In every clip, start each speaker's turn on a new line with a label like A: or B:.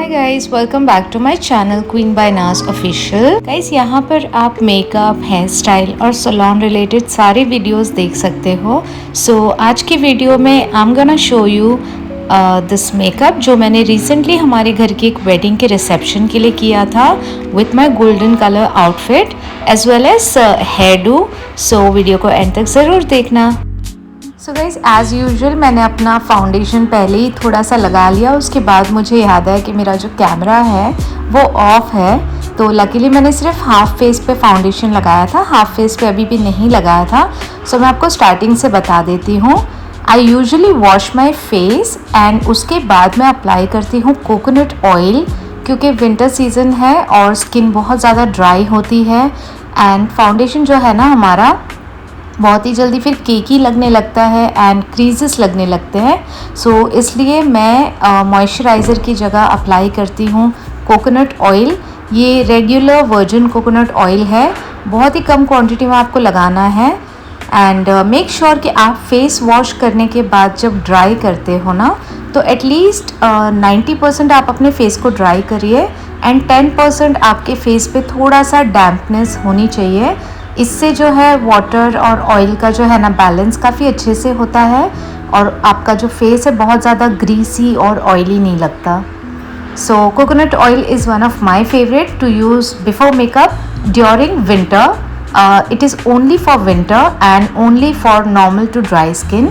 A: Hi guys, welcome back to my channel queen by Naaz official. Guys, यहाँ पर आप makeup, hair style और salon related सारे videos देख सकते हो। सो आज की वीडियो में I am gonna show you this makeup जो मैंने रिसेंटली हमारे घर की एक वेडिंग के रिसेप्शन के लिए किया था with my golden colour outfit as well as hairdo. So video को एंड तक ज़रूर देखना। सो गाइज़, एज़ यूजुअल मैंने अपना फाउंडेशन पहले ही थोड़ा सा लगा लिया। उसके बाद मुझे याद है कि मेरा जो कैमरा है वो ऑफ है, तो लकीली मैंने सिर्फ हाफ फेस पे फाउंडेशन लगाया था, हाफ फेस पे अभी भी नहीं लगाया था। सो मैं आपको स्टार्टिंग से बता देती हूँ। I usually wash my face and उसके बाद मैं अप्लाई करती हूँ कोकोनट ऑयल, क्योंकि विंटर सीज़न है और स्किन बहुत ज़्यादा ड्राई होती है एंड फाउंडेशन जो है ना हमारा बहुत ही जल्दी फिर केकी लगने लगता है एंड क्रीजेस लगने लगते हैं। सो इसलिए मैं मॉइस्चराइज़र की जगह अप्लाई करती हूँ कोकोनट ऑयल। ये रेगुलर वर्जिन कोकोनट ऑयल है, बहुत ही कम क्वांटिटी में आपको लगाना है। एंड मेक श्योर कि आप फेस वॉश करने के बाद जब ड्राई करते हो ना, तो एटलीस्ट 90% आप अपने फेस को ड्राई करिए एंड 10% आपके फेस पे थोड़ा सा डैम्पनेस होनी चाहिए। इससे जो है वाटर और ऑयल का जो है ना बैलेंस काफ़ी अच्छे से होता है और आपका जो फेस है बहुत ज़्यादा ग्रीसी और ऑयली नहीं लगता। So coconut oil is one of my favourite to use before makeup during winter. It is only for winter and only for normal to dry skin.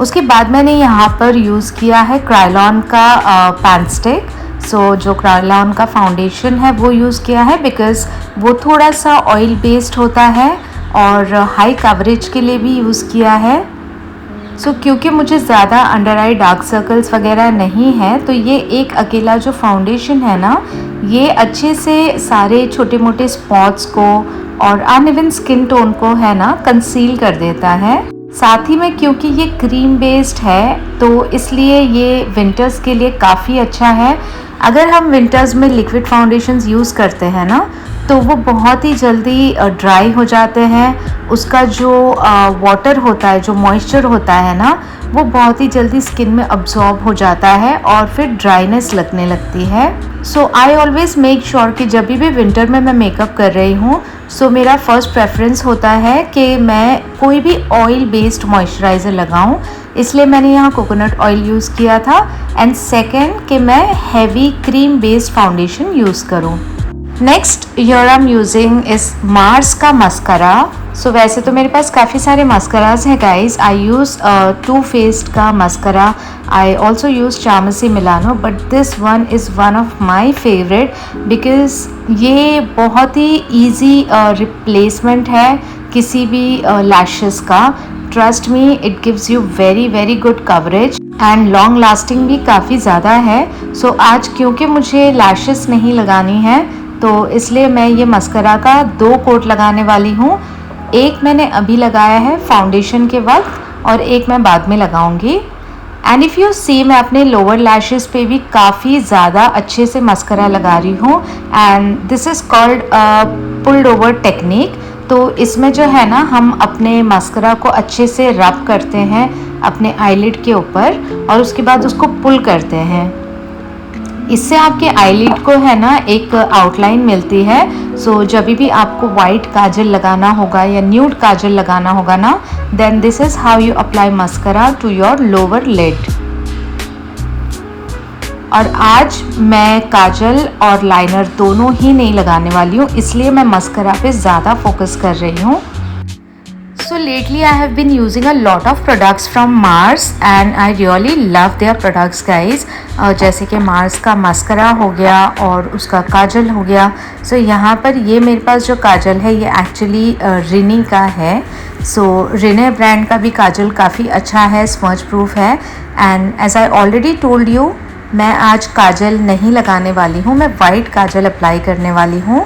A: उसके बाद मैंने यहाँ पर यूज़ किया है क्रायोलॉन का पैन स्टिक। सो जो क्रायोलॉन का फाउंडेशन है वो यूज़ किया है बिकॉज़ वो थोड़ा सा ऑयल बेस्ड होता है और हाई कवरेज के लिए भी यूज़ किया है। सो क्योंकि मुझे ज़्यादा अंडर आई डार्क सर्कल्स वगैरह नहीं है, तो ये एक अकेला जो फाउंडेशन है ना, ये अच्छे से सारे छोटे मोटे स्पॉट्स को और अनइवन स्किन टोन को है ना कंसील कर देता है। साथ ही में क्योंकि ये क्रीम बेस्ड है तो इसलिए ये विंटर्स के लिए काफ़ी अच्छा है। अगर हम विंटर्स में लिक्विड फाउंडेशंस यूज़ करते हैं ना, तो वो बहुत ही जल्दी ड्राई हो जाते हैं। उसका जो वाटर होता है, जो मॉइस्चर होता है ना, वो बहुत ही जल्दी स्किन में अब्जॉर्ब हो जाता है और फिर ड्राइनेस लगने लगती है। सो आई ऑलवेज़ मेक श्योर कि जब भी विंटर में मैं मेकअप कर रही हूँ, सो मेरा फर्स्ट प्रेफरेंस होता है कि मैं कोई भी ऑयल बेस्ड मॉइस्चराइज़र लगाऊं, इसलिए मैंने यहाँ कोकोनट ऑयल यूज़ किया था। एंड सेकेंड कि मैं heavy cream based foundation use करूँ। Next here I am using इस मार्स का मस्करा। सो वैसे तो मेरे पास काफ़ी सारे मस्कराज हैं guys. I use Too Faced का मस्करा, आई ऑल्सो यूज़ चामसी Milano, but this one is one of my favourite because ये बहुत ही ईजी रिप्लेसमेंट है किसी भी लैशेस का। Trust me, it gives you very very good coverage and long lasting भी काफ़ी ज़्यादा है। सो आज क्योंकि मुझे लैशेस नहीं लगानी है, तो इसलिए मैं ये मस्करा का 2 कोट लगाने वाली हूँ। एक मैंने अभी लगाया है फाउंडेशन के वक्त और एक मैं बाद में लगाऊंगी। एंड इफ़ यू सी, मैं अपने लोअर लैशेस पे भी काफ़ी ज़्यादा अच्छे से मस्करा लगा रही हूँ and this is called pulled over technique. तो इसमें जो है ना, हम अपने मस्करा को अच्छे से रब करते हैं अपने आईलिड के ऊपर और उसके बाद उसको पुल करते हैं। इससे आपके आईलिड को है ना एक आउटलाइन मिलती है। सो जब भी आपको वाइट काजल लगाना होगा या न्यूड काजल लगाना होगा ना, then this is how you apply mascara to your lower lid. और आज मैं काजल और लाइनर दोनों ही नहीं लगाने वाली हूँ, इसलिए मैं मस्करा पे ज़्यादा फोकस कर रही हूँ। So lately I have been using a lot of products from Mars and I really love their products guys। जैसे कि मार्स का मस्करा हो गया और उसका काजल हो गया। सो यहाँ पर ये मेरे पास जो काजल है ये एक्चुअली रिनी का है। सो रिने ब्रांड का भी काजल काफ़ी अच्छा है, स्मज प्रूफ है। And as I already told you, मैं आज काजल नहीं लगाने वाली हूँ, मैं वाइट काजल अप्लाई करने वाली हूँ।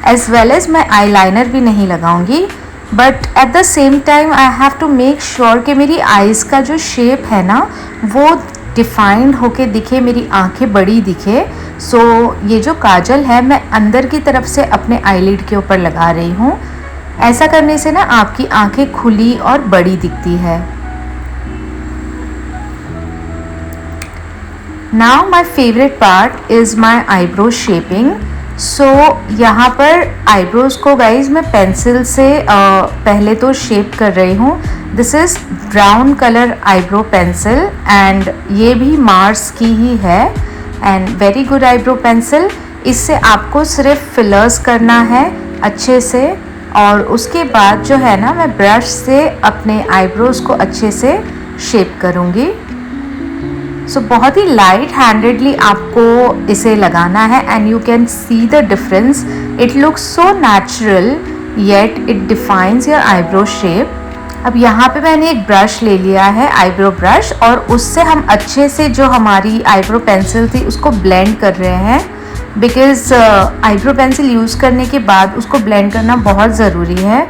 A: एज वेल एज मैं आई लाइनर भी नहीं लगाऊंगी, but at the same time I have to make sure कि मेरी आइज़ का जो शेप है ना वो डिफाइंड होके दिखे, मेरी आंखें बड़ी दिखे। सो ये जो काजल है मैं अंदर की तरफ से अपने आईलिड के ऊपर लगा रही हूँ। ऐसा करने से ना आपकी आंखें खुली और बड़ी दिखती है। Now my favourite part is my eyebrow shaping. So यहाँ पर आईब्रोज़ को गाइज मैं पेंसिल से पहले तो शेप कर रही हूँ। This is brown colour eyebrow pencil and ये भी मार्स की ही है and very good eyebrow pencil. इससे आपको सिर्फ फिलर्स करना है अच्छे से और उसके बाद जो है ना मैं ब्रश से अपने आईब्रोज़ को अच्छे से शेप करूँगी। सो बहुत ही लाइट हैंडेडली आपको इसे लगाना है and you can see the difference. It looks so natural yet it defines your eyebrow shape. अब यहाँ पे मैंने एक ब्रश ले लिया है, आईब्रो ब्रश, और उससे हम अच्छे से जो हमारी आईब्रो पेंसिल थी उसको ब्लेंड कर रहे हैं बिकॉज आईब्रो पेंसिल यूज़ करने के बाद उसको ब्लेंड करना बहुत ज़रूरी है।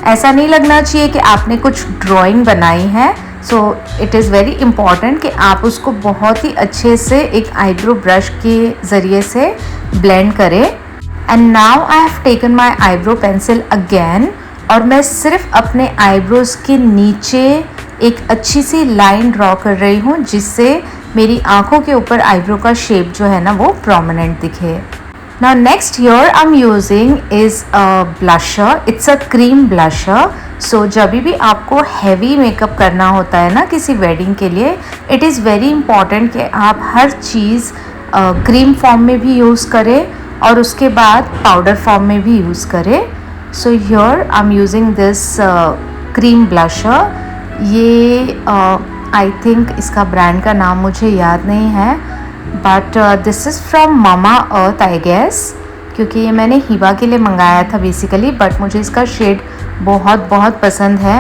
A: ऐसा नहीं लगना चाहिए कि आपने कुछ ड्राइंग बनाई है। So it is very important कि आप उसको बहुत ही अच्छे से एक आईब्रो ब्रश के ज़रिए से ब्लेंड करें। And now I have taken my eyebrow pencil again और मैं सिर्फ अपने आईब्रोज़ के नीचे एक अच्छी सी लाइन ड्रॉ कर रही हूँ जिससे मेरी आँखों के ऊपर आईब्रो का शेप जो है ना वो प्रोमिनेंट दिखे। Now next here I'm using is a blusher. It's a cream blusher. So जब भी आपको हैवी मेकअप करना होता है ना किसी वेडिंग के लिए, इट इज़ वेरी इम्पॉर्टेंट कि आप हर चीज़ क्रीम फॉर्म में भी यूज़ करें और उसके बाद पाउडर फॉर्म में भी यूज़ करें। So here I am using this cream blusher. ये आई थिंक इसका ब्रांड का नाम मुझे याद नहीं है but this is from Mamaearth I guess, क्योंकि ये मैंने हिबा के लिए मंगाया था बेसिकली, बट मुझे इसका शेड बहुत बहुत पसंद है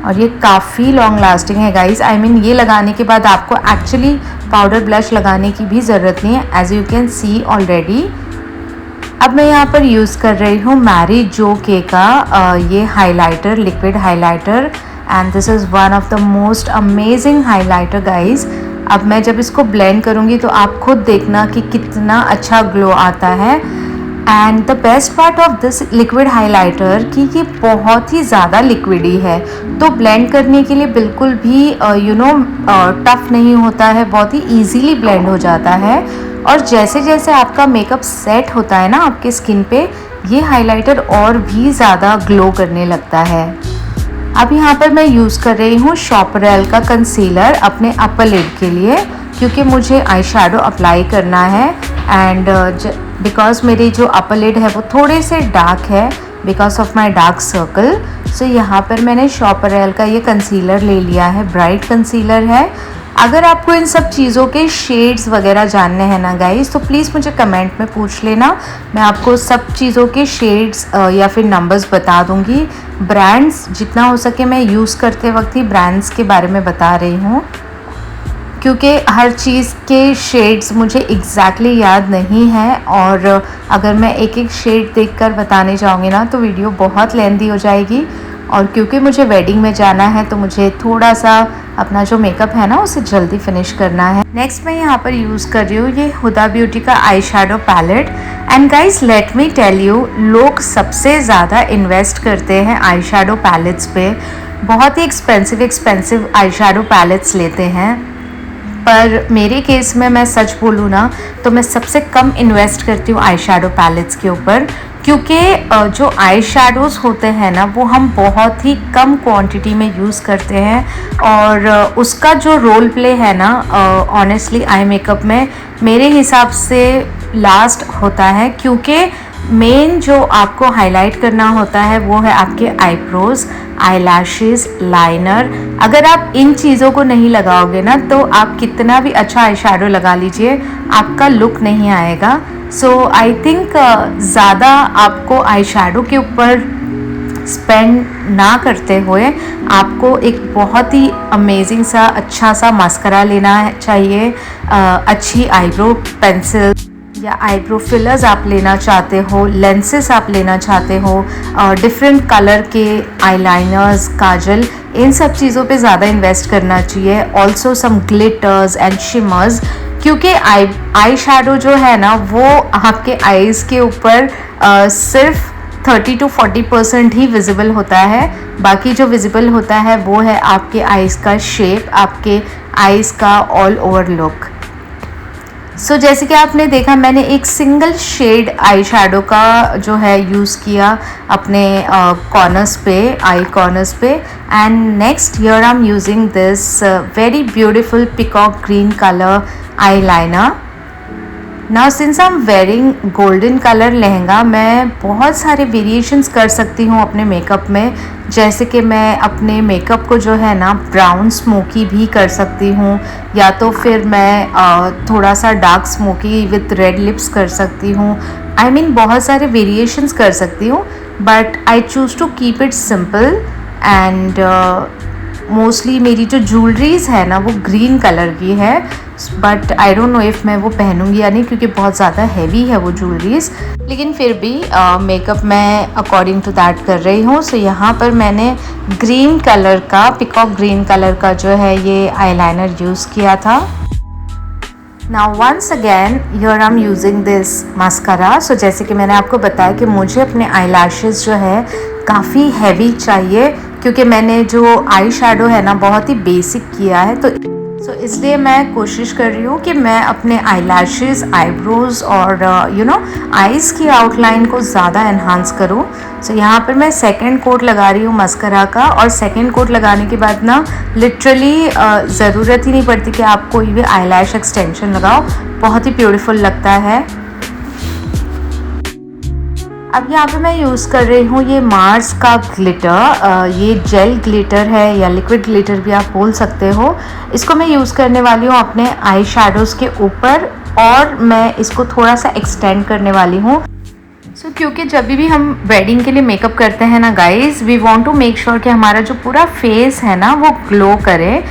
A: और ये काफ़ी लॉन्ग लास्टिंग है गाइस। आई मीन ये लगाने के बाद आपको एक्चुअली पाउडर ब्लश लगाने की भी ज़रूरत नहीं है, as you can see already. अब मैं यहाँ पर यूज़ कर रही हूँ मैरी जो के का ये highlighter, liquid highlighter, and this is one of the most amazing highlighter guys. अब मैं जब इसको ब्लेंड करूँगी तो आप खुद देखना कि कितना अच्छा ग्लो आता है। And the best part of this liquid highlighter कि ये बहुत ही ज़्यादा लिक्विडी है, तो ब्लेंड करने के लिए बिल्कुल भी टफ नहीं होता है, बहुत ही ईजीली ब्लेंड हो जाता है। और जैसे जैसे आपका मेकअप सेट होता है ना आपके स्किन पे, ये हाइलाइटर और भी ज़्यादा ग्लो करने लगता है। अब यहाँ पर मैं यूज़ कर रही हूँ शॉपरेल का कंसीलर अपने अपर लिड के लिए, क्योंकि मुझे आई शैडो अप्लाई करना है एंड बिकॉज मेरी जो अपर लिड है वो थोड़े से डार्क है because of my dark circle. So यहाँ पर मैंने शॉपरेल का ये कंसीलर ले लिया है, ब्राइट कंसीलर है। अगर आपको इन सब चीज़ों के शेड्स वगैरह जानने हैं ना गाइस, तो प्लीज़ मुझे कमेंट में पूछ लेना, मैं आपको सब चीज़ों के शेड्स या फिर नंबर्स बता दूंगी। ब्रांड्स जितना हो सके मैं यूज़ करते वक्त ही ब्रांड्स के बारे में बता रही हूँ, क्योंकि हर चीज़ के शेड्स मुझे एग्जैक्टली याद नहीं है और अगर मैं एक एक शेड देखकर बताने जाऊँगी ना तो वीडियो बहुत लेंथी हो जाएगी। और क्योंकि मुझे वेडिंग में जाना है तो मुझे थोड़ा सा अपना जो मेकअप है ना उसे जल्दी फिनिश करना है। नेक्स्ट मैं यहाँ पर यूज़ कर रही हूँ ये हुदा ब्यूटी का eye shadow palette. And guys let me tell you, लोग सबसे ज़्यादा इन्वेस्ट करते हैं आई शैडो पैलेट्स पे, बहुत ही एक्सपेंसिव आई शैडो पैलेट्स लेते हैं। पर मेरे केस में मैं सच बोलूँ ना तो मैं सबसे कम इन्वेस्ट करती हूँ आई शैडो पैलेट्स के ऊपर, क्योंकि जो आई शैडोज़ होते हैं ना वो हम बहुत ही कम क्वांटिटी में यूज़ करते हैं और उसका जो रोल प्ले है ना ऑनेस्टली आई मेकअप में मेरे हिसाब से लास्ट होता है, क्योंकि मेन जो आपको हाईलाइट करना होता है वो है आपके आईब्रोज, आईलैशेस, लाइनर। अगर आप इन चीज़ों को नहीं लगाओगे ना तो आप कितना भी अच्छा आई शैडो लगा लीजिए आपका लुक नहीं आएगा। सो आई थिंक ज़्यादा आपको आई शैडो के ऊपर स्पेंड ना करते हुए आपको एक बहुत ही अमेजिंग सा अच्छा सा मस्करा लेना चाहिए, अच्छी आईब्रो पेंसिल या आईब्रो फिलर्स आप लेना चाहते हो, लेंसेस आप लेना चाहते हो, डिफरेंट कलर के आईलाइनर्स, काजल, इन सब चीज़ों पे ज़्यादा इन्वेस्ट करना चाहिए। Also some glitters and shimmers, क्योंकि आई शैडो जो है ना वो आपके आईज़ के ऊपर सिर्फ 30 to 40% ही विजिबल होता है, बाकी जो विजिबल होता है वो है आपके आईज़ का शेप, आपके आईज का ऑल ओवर लुक। सो जैसे कि आपने देखा, मैंने एक सिंगल शेड आई शेडो का जो है यूज़ किया अपने कॉर्नर्स पे, आई कॉर्नर्स पे। And next here I am using this very beautiful peacock green colour eye liner. Now since I am wearing golden colour lehenga, मैं बहुत सारे वेरिएशंस कर सकती हूँ अपने मेकअप में। जैसे कि मैं अपने मेकअप को जो है ना ब्राउन स्मोकी भी कर सकती हूँ, या तो फिर मैं थोड़ा सा dark smoky with red lips कर सकती हूँ। आई मीन बहुत सारे वेरिएशंस कर सकती हूँ, but I choose to keep it simple. And mostly मेरी जो ज्वेलरीज है ना वो ग्रीन कलर की है, but I don't know if मैं वो पहनूंगी या नहीं, क्योंकि बहुत ज़्यादा हैवी है वो ज्वेलरीज। लेकिन फिर भी मेकअप मैं अकॉर्डिंग टू दैट कर रही हूँ। सो यहाँ पर मैंने ग्रीन कलर का, पीकॉक ग्रीन कलर का जो है ये आईलाइनर यूज़ किया था। Now once again here I am using this mascara. So जैसे कि मैंने आपको बताया कि मुझे अपने आई लैशेज़ जो है काफ़ी हैवी चाहिए, क्योंकि मैंने जो आई शेडो है ना बहुत ही बेसिक किया है। तो इसलिए मैं कोशिश कर रही हूँ कि मैं अपने आई लैशेज़, आईब्रोज़ और आइज़ की आउटलाइन को ज़्यादा एनहांस करूँ। सो यहाँ पर मैं सेकंड कोट लगा रही हूँ मस्करा का, और सेकंड कोट लगाने के बाद ना लिटरली ज़रूरत ही नहीं पड़ती कि आप कोई भी आई लैश एक्सटेंशन लगाओ, बहुत ही ब्यूटीफुल लगता है। अब यहाँ पे मैं यूज़ कर रही हूँ ये मार्स का ग्लिटर। ये जेल ग्लिटर है या लिक्विड ग्लिटर भी आप बोल सकते हो। इसको मैं यूज़ करने वाली हूँ अपने आई शेडोज़ के ऊपर, और मैं इसको थोड़ा सा एक्सटेंड करने वाली हूँ। सो क्योंकि जब भी हम वेडिंग के लिए मेकअप करते हैं ना guys, we want to make sure कि हमारा जो पूरा फेस है ना वो ग्लो करे।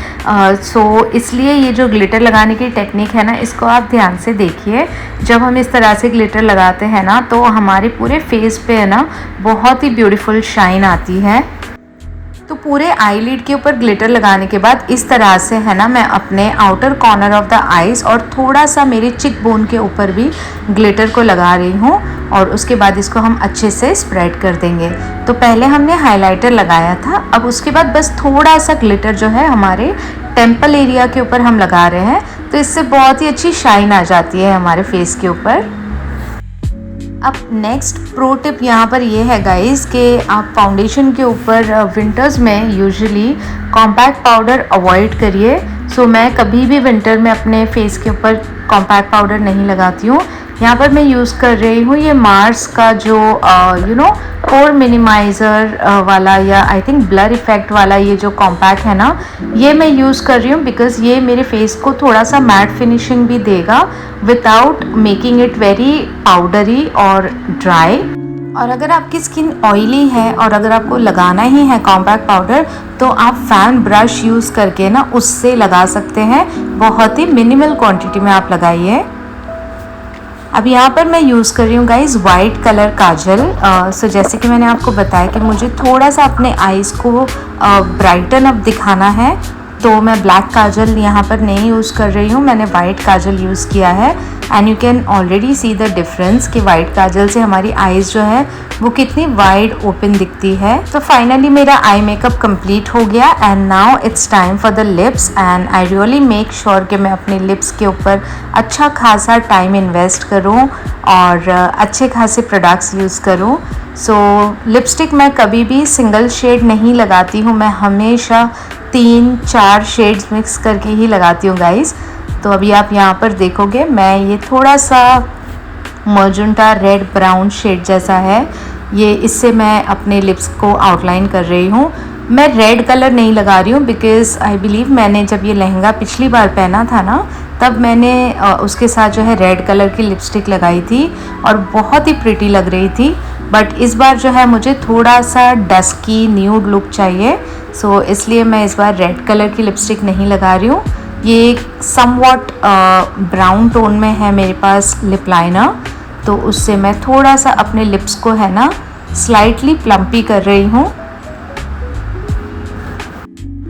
A: सो इसलिए ये जो ग्लिटर लगाने की टेक्निक है ना, इसको आप ध्यान से देखिए। जब हम इस तरह से ग्लिटर लगाते हैं ना, तो हमारे पूरे फेस पे है ना बहुत ही ब्यूटीफुल शाइन आती है। तो पूरे आईलिड के ऊपर ग्लिटर लगाने के बाद इस तरह से है ना, मैं अपने outer corner of the eyes और थोड़ा सा मेरे चिक बोन के ऊपर भी ग्लिटर को लगा रही हूँ, और उसके बाद इसको हम अच्छे से स्प्रेड कर देंगे। तो पहले हमने हाइलाइटर लगाया था, अब उसके बाद बस थोड़ा सा ग्लिटर जो है हमारे टेम्पल एरिया के ऊपर हम लगा रहे हैं, तो इससे बहुत ही अच्छी शाइन आ जाती है हमारे फेस के ऊपर। अब नेक्स्ट प्रो टिप यहाँ पर ये है गाइस कि आप फाउंडेशन के ऊपर विंटर्स में यूजुअली कॉम्पैक्ट पाउडर अवॉइड करिए। सो मैं कभी भी विंटर में अपने फेस के ऊपर कॉम्पैक्ट पाउडर नहीं लगाती हूँ। यहाँ पर मैं यूज़ कर रही हूँ ये मार्स का जो पोर मिनिमाइज़र वाला, या आई थिंक ब्लर इफेक्ट वाला ये जो कॉम्पैक्ट है ना, ये मैं यूज़ कर रही हूँ बिकॉज़ ये मेरे फेस को थोड़ा सा मैट फिनिशिंग भी देगा without making it very powdery और ड्राई। और अगर आपकी स्किन ऑयली है और अगर आपको लगाना ही है कॉम्पैक्ट पाउडर, तो आप फैन ब्रश यूज़ करके ना उससे लगा सकते हैं। बहुत ही मिनिमल क्वांटिटी में आप लगाइए। अब यहाँ पर मैं यूज़ कर रही हूँ गाइज वाइट कलर काजल। सो जैसे कि मैंने आपको बताया कि मुझे थोड़ा सा अपने आईज़ को ब्राइटन अप दिखाना है, तो मैं ब्लैक काजल यहाँ पर नहीं यूज़ कर रही हूँ, मैंने वाइट काजल यूज़ किया है। And you can already see the difference कि वाइट काजल से हमारी आईज़ जो है वो कितनी वाइड ओपन दिखती है। तो फाइनली मेरा आई मेकअप कंप्लीट हो गया, and now it's time for the lips. And I really make sure कि मैं अपने लिप्स के ऊपर अच्छा खासा टाइम इन्वेस्ट करूँ और अच्छे खासे प्रोडक्ट्स यूज़ करूँ। सो लिपस्टिक मैं कभी भी सिंगल शेड नहीं लगाती हूँ, मैं हमेशा 3-4 शेड्स मिक्स करके ही लगाती हूँ गाइस। तो अभी आप यहाँ पर देखोगे मैं ये थोड़ा सा मजेंटा रेड ब्राउन शेड जैसा है, ये इससे मैं अपने लिप्स को आउटलाइन कर रही हूँ। मैं रेड कलर नहीं लगा रही हूँ बिकॉज़ आई बिलीव मैंने जब ये लहंगा पिछली बार पहना था ना, तब मैंने उसके साथ जो है रेड कलर की लिपस्टिक लगाई थी और बहुत ही प्रिटी लग रही थी। बट इस बार जो है मुझे थोड़ा सा डस्की न्यूड लुक चाहिए, सो इसलिए मैं इस बार रेड कलर की लिपस्टिक नहीं लगा रही हूँ। ये समवॉट ब्राउन टोन में है मेरे पास लिप लाइनर, तो उससे मैं थोड़ा सा अपने लिप्स को है ना स्लाइटली प्लम्पी कर रही हूँ।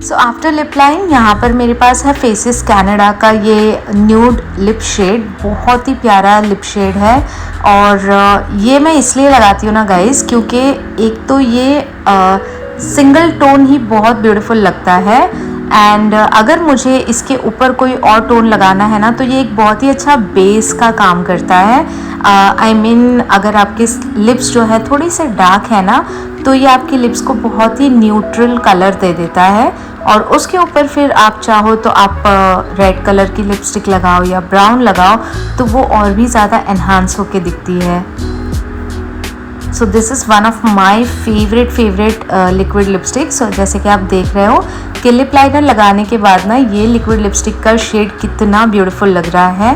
A: सो आफ्टर लिप लाइन यहाँ पर मेरे पास है फेसेस कनाडा का ये न्यूड लिप शेड, बहुत ही प्यारा लिप शेड है। और ये मैं इसलिए लगाती हूँ ना गाइस, क्योंकि एक तो ये सिंगल टोन ही बहुत ब्यूटीफुल लगता है, एंड अगर मुझे इसके ऊपर कोई और टोन लगाना है ना, तो ये एक बहुत ही अच्छा बेस का काम करता है। आई मीन अगर आपके लिप्स जो है थोड़ी से डार्क है ना, तो ये आपकी लिप्स को बहुत ही न्यूट्रल कलर दे देता है। और उसके ऊपर फिर आप चाहो तो आप रेड कलर की लिपस्टिक लगाओ या ब्राउन लगाओ, तो वो और भी ज़्यादा एनहांस होके दिखती है। So this is one of my favourite liquid lipstick. So जैसे कि आप देख रहे हो कि लिप लाइनर लगाने के बाद ना ये लिक्विड लिपस्टिक का शेड कितना ब्यूटीफुल लग रहा है।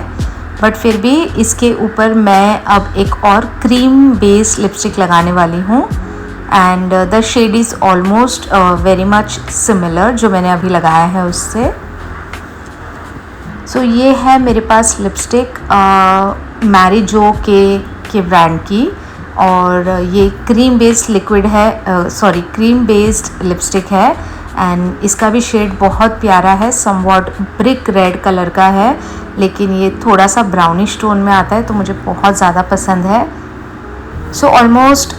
A: बट फिर भी इसके ऊपर मैं अब एक और क्रीम बेस लिपस्टिक लगाने वाली हूँ। And the shade is almost very much similar जो मैंने अभी लगाया है उससे। सो ये है मेरे पास लिपस्टिक मैरी जो के ब्रांड की, और ये क्रीम बेस्ड लिक्विड है, क्रीम बेस्ड लिपस्टिक है। एंड इसका भी शेड बहुत प्यारा है, समवॉट ब्रिक रेड कलर का है, लेकिन ये थोड़ा सा ब्राउनिश टोन में आता है, तो मुझे बहुत ज़्यादा पसंद है। सो ऑलमोस्ट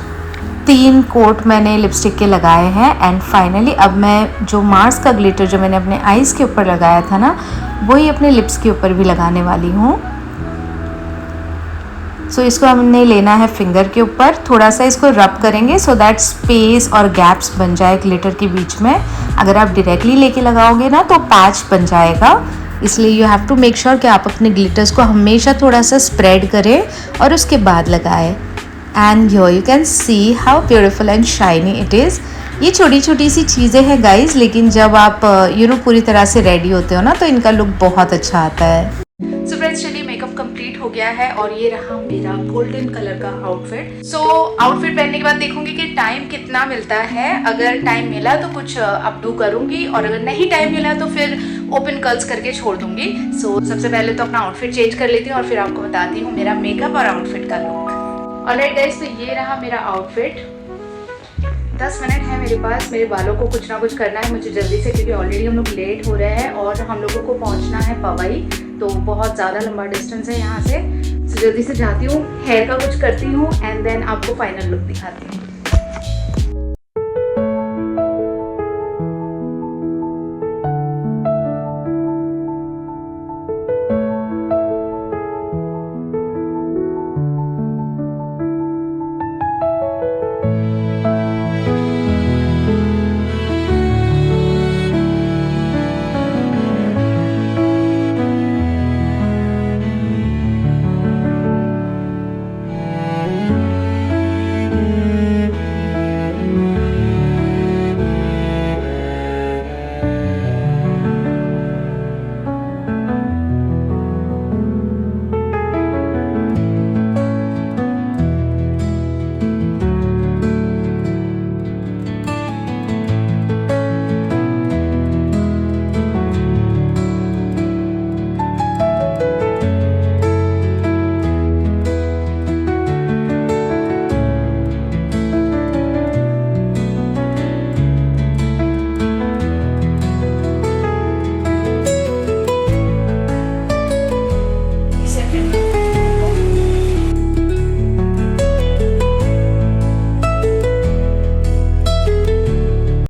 A: 3 कोट मैंने लिपस्टिक के लगाए हैं। एंड फाइनली अब मैं जो मार्स का ग्लिटर जो मैंने अपने आईज़ के ऊपर लगाया था ना, वही अपने लिप्स के ऊपर भी लगाने वाली हूँ। सो इसको हमने लेना है फिंगर के ऊपर, थोड़ा सा इसको रब करेंगे सो दैट स्पेस और गैप्स बन जाए ग्लिटर के बीच में। अगर आप डायरेक्टली लेके लगाओगे ना तो पैच बन जाएगा, इसलिए you have to make sure कि आप अपने ग्लिटर्स को हमेशा थोड़ा सा स्प्रेड करें और उसके बाद लगाएं। And here you can see how beautiful and shiny it is. ये छोटी छोटी सी चीज़ें हैं गाइज, लेकिन जब आप पूरी तरह से रेडी होते हो ना, तो इनका लुक बहुत अच्छा आता है। सो फ्रेंड्स, चलिए मेकअप कंप्लीट हो गया है और ये रहा मेरा गोल्डन कलर का आउटफिट। सो आउटफिट पहनने के बाद देखूंगी कि टाइम कितना मिलता है। अगर टाइम मिला तो कुछ अपडू करूंगी, और अगर नहीं टाइम मिला तो फिर ओपन कर्ल्स करके छोड़ दूंगी। सो सबसे पहले तो अपना आउटफिट चेंज कर लेती हूँ और फिर आपको बताती हूँ मेरा मेकअप और आउटफिट का लुक। ऑलराइट गाइस, तो ये रहा मेरा आउटफिट। 10 मिनट है मेरे पास, मेरे बालों को कुछ ना कुछ करना है मुझे जल्दी से, क्योंकि ऑलरेडी हम लोग लेट हो रहे हैं और हम लोगों को पहुंचना है पवई, तो बहुत ज़्यादा लंबा डिस्टेंस है यहाँ से। जल्दी से जाती हूँ, हेयर का कुछ करती हूँ एंड देन आपको फाइनल लुक दिखाती हूँ।